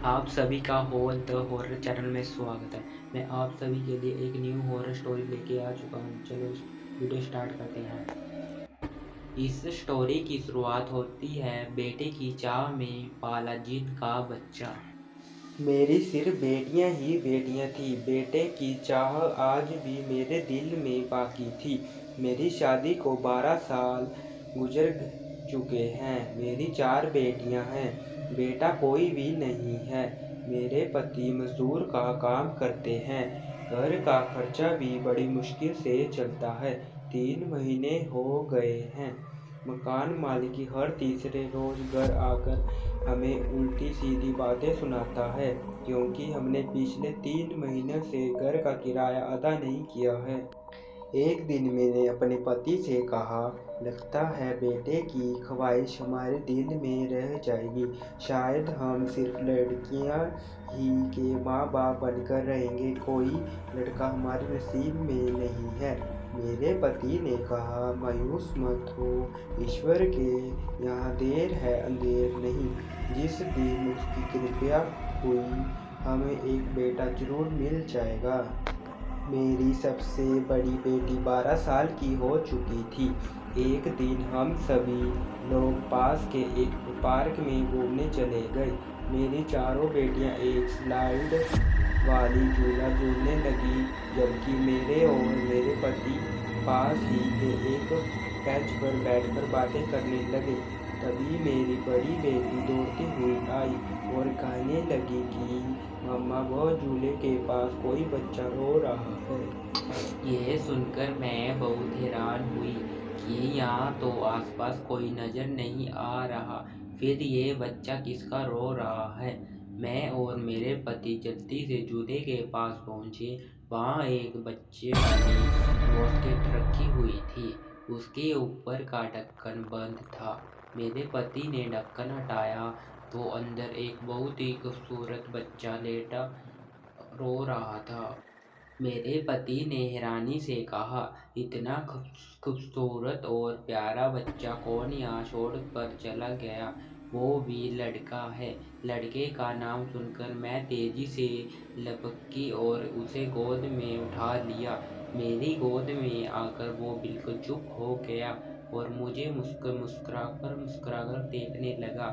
आप सभी का द हॉरर चैनल में स्वागत है। मैं आप सभी के लिए एक न्यू हॉरर स्टोरी लेके आ चुका हूँ। चलो वीडियो स्टार्ट करते हैं। इस स्टोरी की शुरुआत होती है बेटे की चाह में पाला जिद का बच्चा। मेरी सिर्फ बेटियां ही बेटियां थी। बेटे की चाह आज भी मेरे दिल में बाकी थी। मेरी शादी को 12 साल गुजर चुके हैं। मेरी 4 बेटियां हैं। बेटा कोई भी नहीं है। मेरे पति मजदूर का काम करते हैं। घर का खर्चा भी बड़ी मुश्किल से चलता है। 3 महीने हो गए हैं। मकान मालिक हर तीसरे रोज घर आकर हमें उल्टी सीधी बातें सुनाता है, क्योंकि हमने पिछले 3 महीने से घर का किराया अदा नहीं किया है। एक दिन मैंने अपने पति से कहा, लगता है बेटे की ख्वाहिश हमारे दिल में रह जाएगी। शायद हम सिर्फ लड़कियां ही के माँ बाप बनकर रहेंगे। कोई लड़का हमारे नसीब में नहीं है। मेरे पति ने कहा, मायूस मत हो, ईश्वर के यहाँ देर है अंधेर नहीं। जिस दिन उसकी कृपा हुई हमें एक बेटा जरूर मिल जाएगा। मेरी सबसे बड़ी बेटी 12 साल की हो चुकी थी। एक दिन हम सभी लोग पास के एक पार्क में घूमने चले गए। मेरी चारों बेटियां एक स्लाइड वाली झूला झूलने लगी, जबकि मेरे और मेरे पति पास ही के एक बेंच पर बैठकर बातें करने लगे। तभी मेरी बड़ी बेटी दौड़ती हुई आई और कहने लगी कि मम्मा, वो झूले के पास कोई बच्चा रो रहा है। यह सुनकर मैं बहुत हैरान हुई कि यहाँ तो आसपास कोई नज़र नहीं आ रहा। फिर ये बच्चा किसका रो रहा है? मैं और मेरे पति जल्दी से जूते के पास पहुँचे। वहाँ एक बच्चे वाली बास्केट रखी हुई थी। उसके ऊपर का ढक्कन बंद था। मेरे पति ने ढक्कन हटाया तो अंदर एक बहुत ही खूबसूरत बच्चा लेटा रो रहा था। मेरे पति ने हैरानी से कहा, इतना खूबसूरत और प्यारा बच्चा कौन यहाँ छोड़ कर चला गया? वो भी लड़का है। लड़के का नाम सुनकर मैं तेजी से लपकी और उसे गोद में उठा लिया। मेरी गोद में आकर वो बिल्कुल चुप हो गया और मुझे मुस्कुराकर देखने लगा।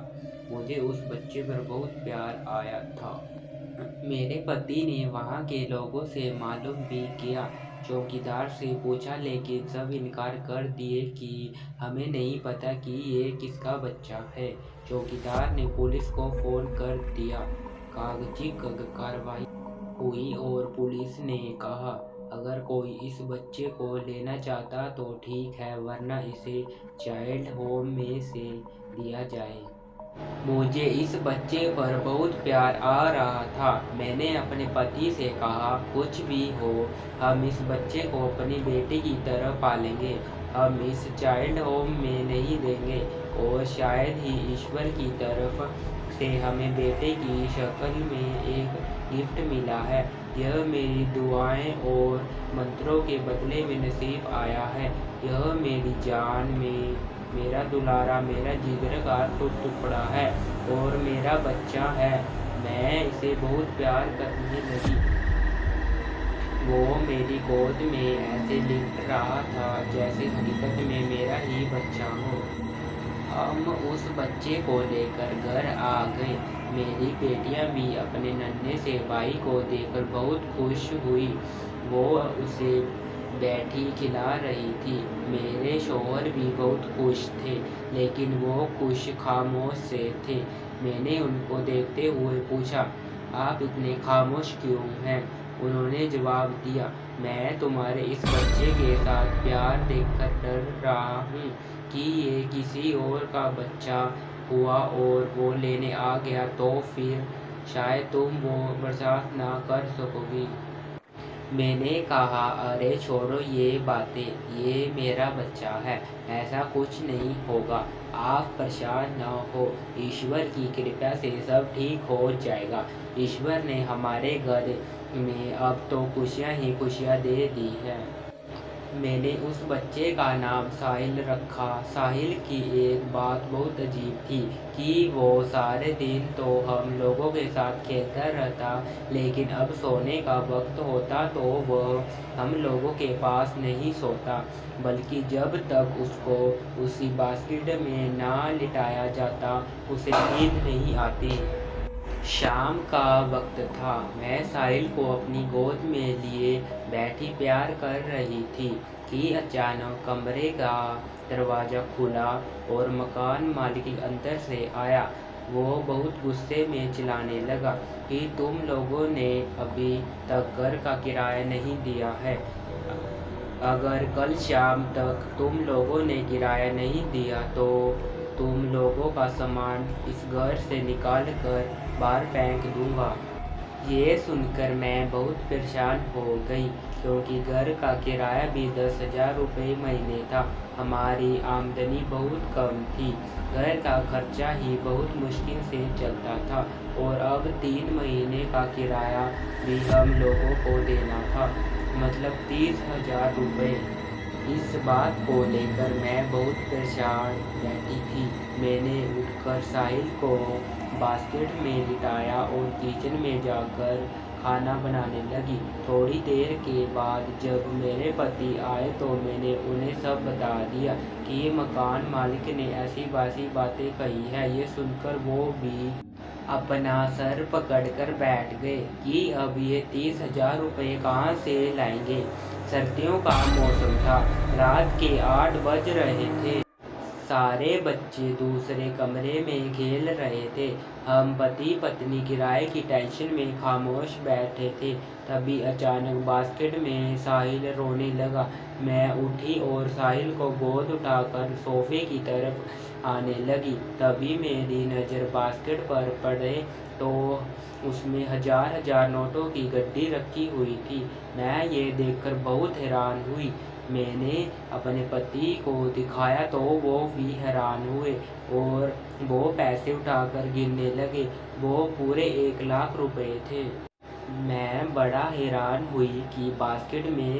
मुझे उस बच्चे पर बहुत प्यार आया था। मेरे पति ने वहाँ के लोगों से मालूम भी किया, चौकीदार से पूछा, लेकिन सब इनकार कर दिए कि हमें नहीं पता कि ये किसका बच्चा है। चौकीदार ने पुलिस को फ़ोन कर दिया। कागजी कार्रवाई हुई और पुलिस ने कहा, अगर कोई इस बच्चे को लेना चाहता तो ठीक है, वरना इसे चाइल्ड होम में से दिया जाए। मुझे इस बच्चे पर बहुत प्यार आ रहा था। मैंने अपने पति से कहा, कुछ भी हो, हम इस बच्चे को अपनी बेटी की तरह पालेंगे। हम इस चाइल्ड होम में नहीं देंगे और शायद ही ईश्वर की तरफ से हमें बेटे की शक्ल में एक गिफ्ट मिला है। यह मेरी दुआएं और मंत्रों के बदले में नसीब आया है। यह मेरी जान में मेरा दुलारा, मेरा जिगर का टुकड़ा है और मेरा बच्चा है। मैं इसे बहुत प्यार करने लगी। वो मेरी गोद में ऐसे लिपट रहा था जैसे हकीकत में मेरा ही बच्चा हो। हम उस बच्चे को लेकर घर आ गए। मेरी बेटियां भी अपने नन्हे से भाई को देखकर बहुत खुश हुई। वो उसे बैठी खिला रही थी। मेरे शौहर भी बहुत खुश थे, लेकिन वो कुछ खामोश से थे। मैंने उनको देखते हुए पूछा, आप इतने खामोश क्यों हैं? उन्होंने जवाब दिया, मैं तुम्हारे इस बच्चे के साथ प्यार देखकर डर रहा हूँ कि ये किसी और का बच्चा हुआ और वो लेने आ गया तो फिर शायद तुम वो बर्दाश्त ना कर सकोगी। मैंने कहा, अरे छोड़ो ये बातें, ये मेरा बच्चा है, ऐसा कुछ नहीं होगा, आप परेशान ना हो, ईश्वर की कृपा से सब ठीक हो जाएगा। ईश्वर ने हमारे घर में अब तो खुशियाँ ही खुशियाँ दे दी है। मैंने उस बच्चे का नाम साहिल रखा। साहिल की एक बात बहुत अजीब थी कि वो सारे दिन तो हम लोगों के साथ खेलता रहता, लेकिन अब सोने का वक्त होता तो वह हम लोगों के पास नहीं सोता, बल्कि जब तक उसको उसी बास्केट में ना लिटाया जाता उसे नींद नहीं आती। शाम का वक्त था। मैं साहिल को अपनी गोद में लिए बैठी प्यार कर रही थी कि अचानक कमरे का दरवाज़ा खुला और मकान मालिक अंदर से आया। वो बहुत गुस्से में चिल्लाने लगा कि तुम लोगों ने अभी तक घर का किराया नहीं दिया है। अगर कल शाम तक तुम लोगों ने किराया नहीं दिया तो तुम लोगों का सामान इस घर से निकाल कर बाहर फेंक दूंगा। ये सुनकर मैं बहुत परेशान हो गई, क्योंकि घर का किराया भी 10,000 रुपये महीने था। हमारी आमदनी बहुत कम थी, घर का खर्चा ही बहुत मुश्किल से चलता था और अब 3 महीने का किराया भी हम लोगों को देना था, मतलब 30,000 रुपये। इस बात को लेकर मैं बहुत परेशान बैठी थी। मैंने उठकर साहिल को बास्केट में लिटाया और किचन में जाकर खाना बनाने लगी। थोड़ी देर के बाद जब मेरे पति आए तो मैंने उन्हें सब बता दिया कि मकान मालिक ने ऐसी वैसी बातें कही है। ये सुनकर वो भी अपना सर पकड़कर बैठ गए कि अब ये 30,000 रुपये कहाँ से लाएंगे। सर्दियों का मौसम था, रात के 8 बज रहे थे। सारे बच्चे दूसरे कमरे में खेल रहे थे। हम पति पत्नी किराए की टेंशन में खामोश बैठे थे। तभी अचानक बास्केट में साहिल रोने लगा। मैं उठी और साहिल को गोद उठाकर सोफे की तरफ आने लगी। तभी मेरी नज़र बास्केट पर पड़े तो उसमें हजार हजार नोटों की गड्डी रखी हुई थी। मैं ये देखकर बहुत हैरान हुई। मैंने अपने पति को दिखाया तो वो भी हैरान हुए और वो पैसे उठाकर गिनने लगे। वो पूरे 1 लाख रुपए थे। मैं बड़ा हैरान हुई कि बास्केट में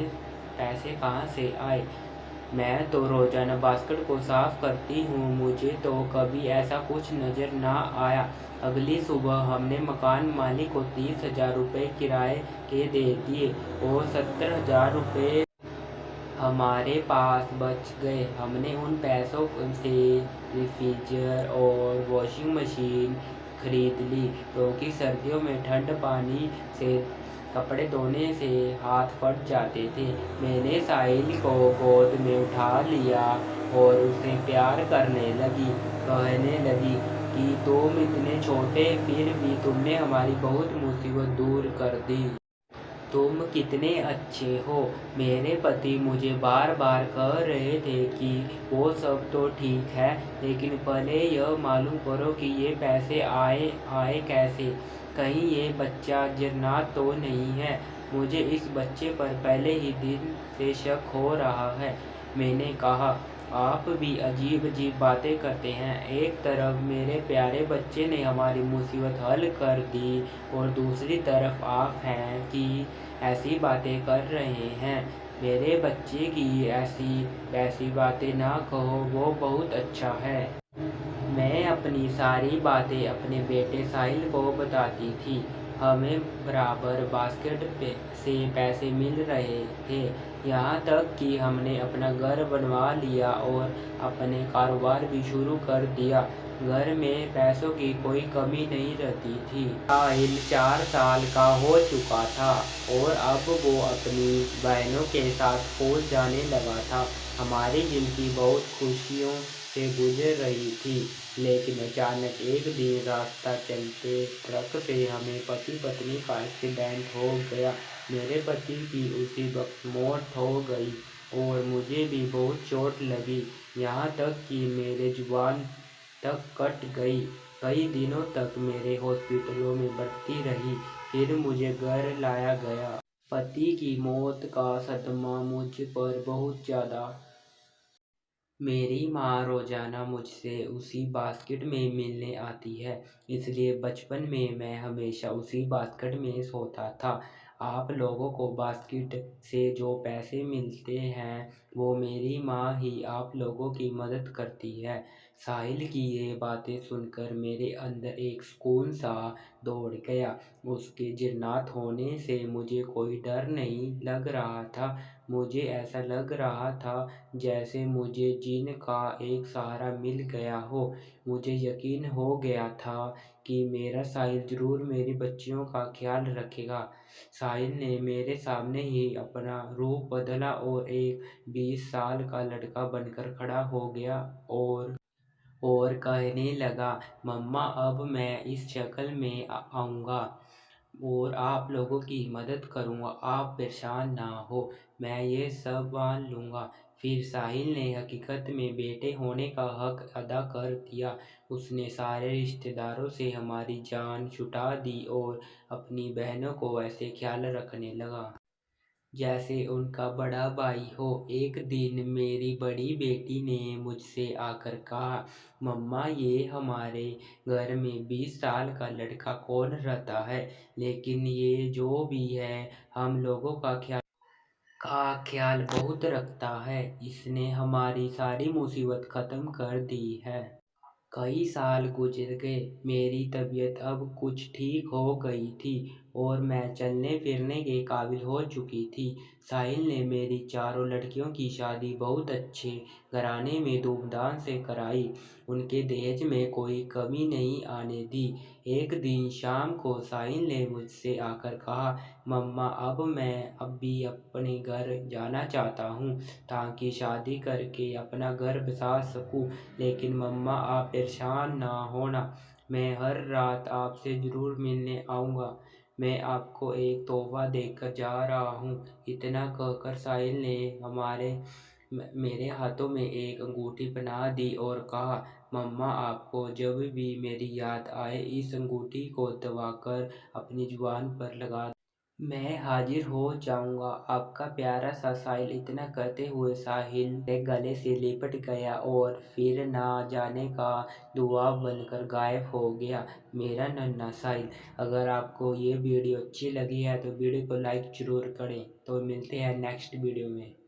पैसे कहाँ से आए। मैं तो रोज़ाना बास्केट को साफ करती हूँ, मुझे तो कभी ऐसा कुछ नज़र ना आया। अगली सुबह हमने मकान मालिक को 30,000 रुपये किराए के दे दिए और 70,000 रुपये हमारे पास बच गए। हमने उन पैसों से रेफ्रिजरेटर और वॉशिंग मशीन खरीद ली, क्योंकि सर्दियों में ठंड पानी से कपड़े धोने से हाथ फट जाते थे। मैंने साहिल को गोद में उठा लिया और उसे प्यार करने लगी, कहने लगी कि तुम इतने छोटे फिर भी तुमने हमारी बहुत मुसीबत दूर कर दी। तुम कितने अच्छे हो। मेरे पति मुझे बार बार कह रहे थे कि वो सब तो ठीक है, लेकिन पहले यह मालूम करो कि ये पैसे आए कैसे। कहीं ये बच्चा जन्नत तो नहीं है। मुझे इस बच्चे पर पहले ही दिन से शक हो रहा है। मैंने कहा, आप भी अजीब अजीब बातें करते हैं। एक तरफ मेरे प्यारे बच्चे ने हमारी मुसीबत हल कर दी और दूसरी तरफ आप हैं कि ऐसी बातें कर रहे हैं। मेरे बच्चे की ऐसी वैसी बातें ना कहो, वो बहुत अच्छा है। मैं अपनी सारी बातें अपने बेटे साहिल को बताती थी। हमें बराबर बास्केट से पैसे मिल रहे थे, यहाँ तक कि हमने अपना घर बनवा लिया और अपने कारोबार भी शुरू कर दिया। घर में पैसों की कोई कमी नहीं रहती थी। साहिल 4 साल का हो चुका था और अब वो अपनी बहनों के साथ स्कूल जाने लगा था। हमारी ज़िंदगी बहुत खुशियों से गुजर रही थी, लेकिन अचानक एक दिन रास्ता चलते ट्रक से हमें पति पत्नी का एक्सीडेंट हो गया। मेरे पति की उसी वक्त मौत हो गई और मुझे भी बहुत चोट लगी, यहाँ तक कि मेरे जुबान तक कट गई। कई दिनों तक मेरे हॉस्पिटलों में भर्ती रही, फिर मुझे घर लाया गया। पति की मौत का सदमा मुझ पर बहुत ज़्यादा। मेरी माँ रोज़ाना मुझसे उसी बास्केट में मिलने आती है, इसलिए बचपन में मैं हमेशा उसी बास्केट में सोता था। आप लोगों को बास्केट से जो पैसे मिलते हैं वो मेरी माँ ही आप लोगों की मदद करती है। साहिल की ये बातें सुनकर मेरे अंदर एक सुकून सा दौड़ गया। उसके जिन्नात होने से मुझे कोई डर नहीं लग रहा था। मुझे ऐसा लग रहा था जैसे मुझे जिन का एक सहारा मिल गया हो। मुझे यकीन हो गया था कि मेरा साहिल ज़रूर मेरी बच्चियों का ख्याल रखेगा। साहिल ने मेरे सामने ही अपना रूप बदला और एक 20 साल का लड़का बनकर खड़ा हो गया और कहने लगा, मम्मा अब मैं इस शक्ल में आऊँगा और आप लोगों की मदद करूँगा। आप परेशान ना हो, मैं ये संभाल लूँगा। फिर साहिल ने हकीकत में बेटे होने का हक अदा कर दिया। उसने सारे रिश्तेदारों से हमारी जान छुटा दी और अपनी बहनों को ऐसे ख्याल रखने लगा जैसे उनका बड़ा भाई हो। एक दिन मेरी बड़ी बेटी ने मुझसे आकर कहा, मम्मा ये हमारे घर में 20 साल का लड़का कौन रहता है, लेकिन ये जो भी है हम लोगों का ख्याल बहुत रखता है। इसने हमारी सारी मुसीबत ख़त्म कर दी है। कई साल गुज़र गए, मेरी तबीयत अब कुछ ठीक हो गई थी और मैं चलने-फिरने के काबिल हो चुकी थी। साहिल ने मेरी चारों लड़कियों की शादी बहुत अच्छे घराने में धूमधाम से कराई। उनके दहेज में कोई कमी नहीं आने दी। एक दिन शाम को साहिल ने मुझसे आकर कहा, मम्मा अब मैं भी अपने घर जाना चाहता हूँ ताकि शादी करके अपना घर बसा सकूँ। लेकिन मम्मा आप परेशान ना होना, मैं हर रात आपसे ज़रूर मिलने आऊँगा। मैं आपको एक तोहफ़ा देकर जा रहा हूँ। इतना कहकर साहिल ने मेरे हाथों में एक अंगूठी पहना दी और कहा, मम्मा आपको जब भी मेरी याद आए इस अंगूठी को दबाकर अपनी जुबान पर लगा मैं हाजिर हो जाऊँगा। आपका प्यारा सा साहिल। इतना कहते हुए साहिल मेरे गले से लिपट गया और फिर ना जाने का धुआँ बनकर गायब हो गया। मेरा नन्हा साहिल। अगर आपको ये वीडियो अच्छी लगी है तो वीडियो को लाइक ज़रूर करें। तो मिलते हैं नेक्स्ट वीडियो में।